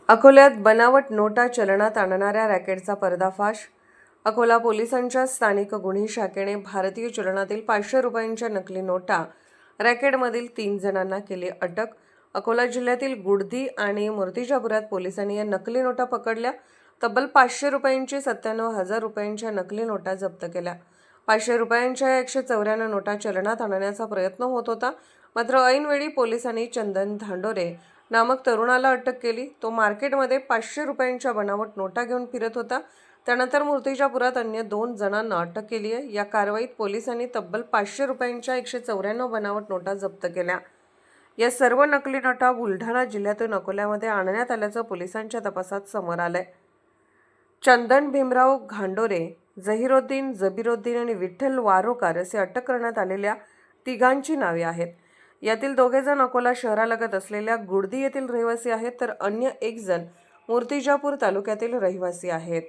अकोल्यात बनावट नोटा चलनात आणणाऱ्या रॅकेटचा पर्दाफाश। अकोला पोलिसांच्या स्थानिक गुन्हे शाखेने भारतीय चलनातील 500 रुपयांच्या नकली नोटा रॅकेटमधील 3 जणांना केली अटक। अकोला जिल्ह्यातील गुडदी आणि मूर्तिजापुरात पोलिसांनी या नकली नोटा पकडल्या। तब्बल 500 रुपयांची 97,000 रुपयांच्या नकली नोटा जप्त केल्या। 500 रुपयांच्या 194 नोटा चलनात आणण्याचा प्रयत्न होत होता, मात्र ऐनवेळी पोलिसांनी चंदन धांडोरे नामक तरुणाला अटक केली। तो मार्केटमध्ये 500 रुपयांच्या बनावट नोटा घेऊन फिरत होता। त्यानंतर मूर्तिजापुरात अन्य 2 जणांना अटक केली आहे। या कारवाईत पोलिसांनी तब्बल 500 रुपयांच्या 194 बनावट नोटा जप्त केल्या। या सर्व नकली नोटा बुलढाणा जिल्ह्यातून अकोल्यामध्ये आणण्यात आल्याचं पोलिसांच्या तपासात समोर आलंय। चंदन भीमराव घांडोरे, झहीरोद्दीन, जबीरोद्दीन आणि विठ्ठल वारोकार असे अटक करण्यात आलेल्या तिघांची नावे आहेत। यातील 2 जण अकोला शहरालगत असलेल्या गुडदी येथील रहिवासी आहेत, तर अन्य 1 जण मूर्तिजापूर तालुक्यातील रहिवासी आहेत।